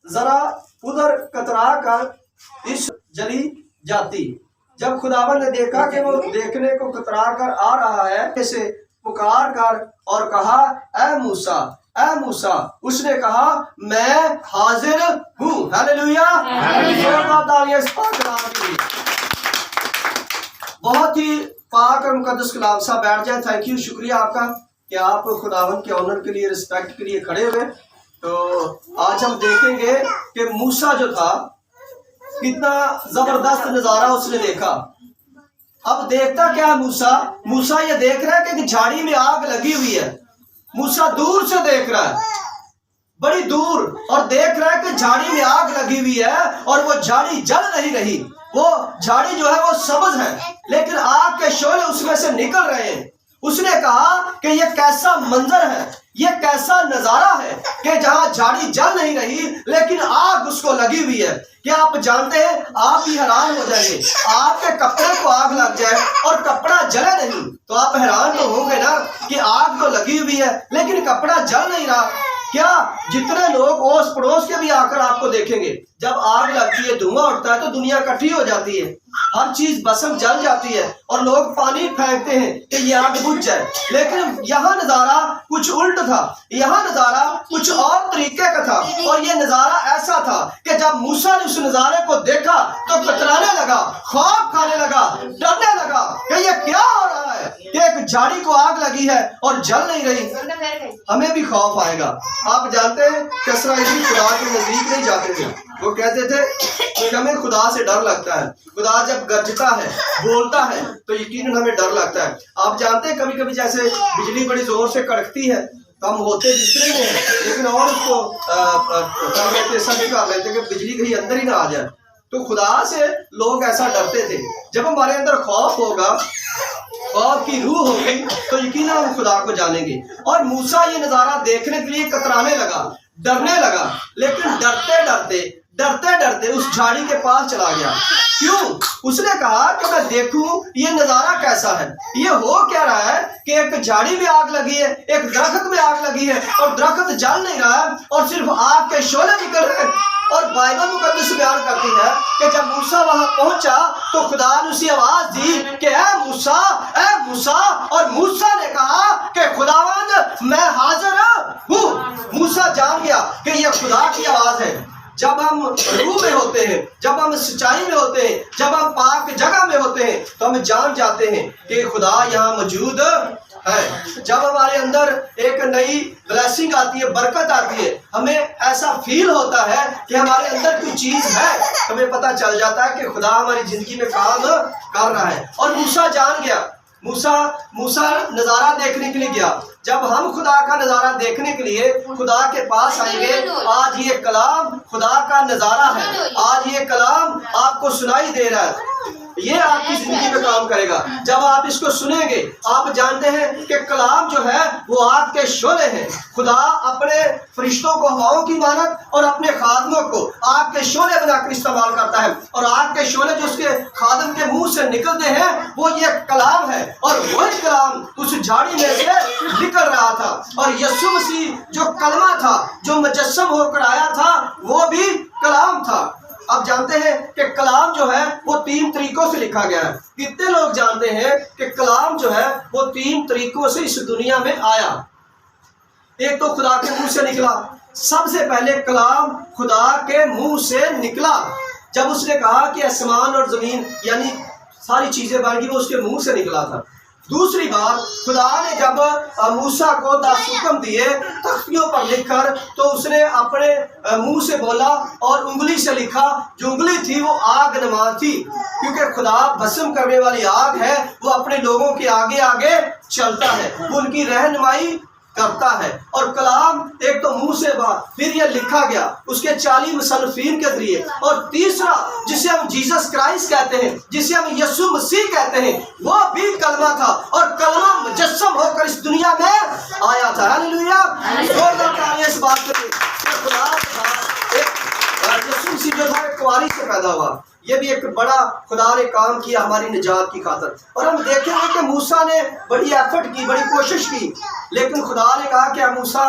ذرا ادھر کترا کر اس جلی جاتی۔ جب خداوند نے دیکھا کہ وہ دیکھنے کو کترا کر آ رہا ہے، اسے پکار کر اور کہا اے موسیٰ، اے موسیٰ۔ اس نے کہا میں حاضر ہوں۔ ہیلیلویا، تالیاں اس پاک کلام کے لیے۔ بہت ہی پاک اور مقدس کلام صاحب، بیٹھ جائیں۔ تھینک یو، شکریہ آپ کا کہ آپ خداوند کے آنر کے لیے، رسپیکٹ کے لیے کھڑے ہوئے۔ تو آج ہم دیکھیں گے کہ موسیٰ جو تھا کتنا زبردست نظارہ اس نے دیکھا۔ اب دیکھتا کیا موسیٰ؟ موسیٰ یہ دیکھ رہا ہے کہ جھاڑی میں آگ لگی ہوئی ہے۔ موسیٰ دور سے دیکھ رہا ہے، بڑی دور، اور دیکھ رہا ہے کہ جھاڑی میں آگ لگی ہوئی ہے اور وہ جھاڑی جل نہیں رہی۔ وہ جھاڑی جو ہے وہ سبز ہے، لیکن آگ کے شعلے اس میں سے نکل رہے ہیں۔ اس نے کہا کہ یہ کیسا منظر ہے، یہ کیسا نظارہ ہے کہ جہاں جھاڑی جل نہیں رہی لیکن آگ اس کو لگی ہوئی ہے۔ کیا آپ جانتے ہیں، آپ بھی حیران ہو جائیں گے، آپ کے کپڑے کو آگ لگ جائے اور کپڑا جلے نہیں تو آپ حیران تو ہوں گے نا کہ آگ تو لگی ہوئی ہے لیکن کپڑا جل نہیں رہا۔ کیا جتنے لوگ اوس پڑوس کے بھی آ کر آپ کو دیکھیں گے، جب آگ لگتی ہے، دھواں اٹھتا ہے تو دنیا اکٹھی ہو جاتی ہے، ہر چیز بسم جل جاتی ہے اور لوگ پانی پھینکتے ہیں کہ یہ آگ بجھ جائے۔ لیکن یہاں نظارہ کچھ الٹ تھا، یہاں نظارہ کچھ اور طریقے کا تھا، اور یہ نظارہ ایسا تھا کہ جب موسیٰ نے اس نظارے کو دیکھا تو کترانے لگا، خوف کھانے لگا، ڈرنے لگا کہ یہ کیا ہو رہا ہے کہ ایک جھاڑی کو آگ لگی ہے اور جل نہیں رہی۔ ہمیں بھی خوف آئے گا۔ آپ جانتے ہیں کہ اسرائیلی خدا کے نزدیک نہیں جاتے تھے، وہ کہتے تھے کہ ہمیں خدا سے ڈر لگتا ہے، خدا جب گرجتا ہے، بولتا ہے تو یقیناً ہمیں ڈر لگتا ہے۔ آپ جانتے ہیں کبھی کبھی جیسے بجلی بڑی زور سے کڑکتی ہے تو ہم ہوتے دوسرے میں ہیں لیکن اور اس کو کر لیتے، ایسا بھی کر لیتے کہ بجلی کہیں اندر ہی نہ آ جائے۔ تو خدا سے لوگ ایسا ڈرتے تھے۔ جب ہمارے اندر خوف ہوگا، خوف کی روح ہوگی تو یقیناً ہم خدا کو جانیں گے۔ اور موسیٰ یہ نظارہ دیکھنے کے لیے کترانے لگا، ڈرنے لگا، لیکن ڈرتے ڈرتے اس جھاڑی کے پاس چلا گیا۔ کیوں؟ اس نے کہا کہ میں دیکھوں یہ نظارہ کیسا ہے، یہ ہو کیا رہا ہے کہ ایک جھاڑی میں آگ لگی ہے، ایک درخت میں آگ لگی ہے اور درخت جل نہیں رہا ہے اور صرف آگ کے شعلے نکل رہے ہیں۔ اور بائبل مقدس بیان کرتی ہے کہ جب موسیٰ وہاں پہنچا تو خدا نے اسی آواز دی کہ اے موسیٰ، اے موسیٰ، اور موسیٰ نے کہا کہ خداوند میں حاضر ہوں۔ موسیٰ جان گیا کہ یہ خدا کی آواز ہے۔ جب ہم روح میں ہوتے ہیں، جب ہم سچائی میں ہوتے ہیں، جب ہم پاک جگہ میں ہوتے ہیں تو ہم جان جاتے ہیں کہ خدا یہاں موجود ہے۔ جب ہمارے اندر ایک نئی بلیسنگ آتی ہے، برکت آتی ہے، ہمیں ایسا فیل ہوتا ہے کہ ہمارے اندر کوئی چیز ہے، ہمیں پتہ چل جاتا ہے کہ خدا ہماری زندگی میں کام کر رہا ہے۔ اور موسیٰ جان گیا، موسیٰ نظارہ دیکھنے کے لیے گیا۔ جب ہم خدا کا نظارہ دیکھنے کے لیے خدا کے پاس آئیں گے، آج یہ کلام خدا کا نظارہ ہے، آج یہ کلام آپ کو سنائی دے رہا ہے، یہ آپ کی زندگی میں کام کرے گا۔ جب آپ اس کو سنیں گے، آپ جانتے ہیں کہ کلام جو ہے وہ آگ کے شعلے ہیں۔ خدا اپنے فرشتوں کو ہواؤں کی مانند اور اپنے خادموں کو آگ کے شعلے بنا کر استعمال کرتا ہے، اور آگ کے شعلے جو اس کے خادم کے منہ سے نکلتے ہیں وہ یہ کلام ہے، اور وہی کلام اس جھاڑی میں سے نکل رہا تھا۔ اور یسوع مسیح جو کلمہ تھا، جو مجسم ہو کر آیا تھا، وہ بھی کلام تھا۔ اب جانتے ہیں کہ کلام جو ہے وہ 3 طریقوں سے لکھا گیا ہے۔ کتنے لوگ جانتے ہیں کہ کلام جو ہے وہ 3 طریقوں سے اس دنیا میں آیا؟ ایک تو خدا کے منہ سے نکلا۔ سب سے پہلے کلام خدا کے منہ سے نکلا جب اس نے کہا کہ آسمان اور زمین یعنی ساری چیزیں بن گئی، وہ اس کے منہ سے نکلا تھا۔ دوسری بات، خدا نے جب موسیٰ کو 10 حکم دیے تختیوں پر لکھ کر تو اس نے اپنے منہ سے بولا اور انگلی سے لکھا۔ جو انگلی تھی وہ آگ نما تھی، کیونکہ خدا بھسم کرنے والی آگ ہے، وہ اپنے لوگوں کے آگے آگے چلتا ہے، وہ ان کی رہنمائی کرتا ہے۔ اور کلام ایک تو منہ سے بات، پھر یہ لکھا گیا اس کے 40 مصنفین کے ذریعے، اور تیسرا جسے ہم جیسس کرائسٹ کہتے ہیں، جسے ہم یسوع مسیح کہتے ہیں، وہ بھی کلمہ تھا، اور کلمہ مجسم ہو کر اس دنیا میں آیا تھا۔ ہیلیلویا، زوردار تالیاں اس بات کے لیے کہ خدا یسوع مسیح جو تھا ایک کنواری سے پیدا ہوا۔ یہ بھی ایک بڑا خدا نے کام کیا ہماری نجات کی خاطر۔ اور ہم دیکھیں گے کہ موسیٰ نے بڑی ایفرٹ کی، بڑی کوشش کی، لیکن خدا نے کہا کہ موسیٰ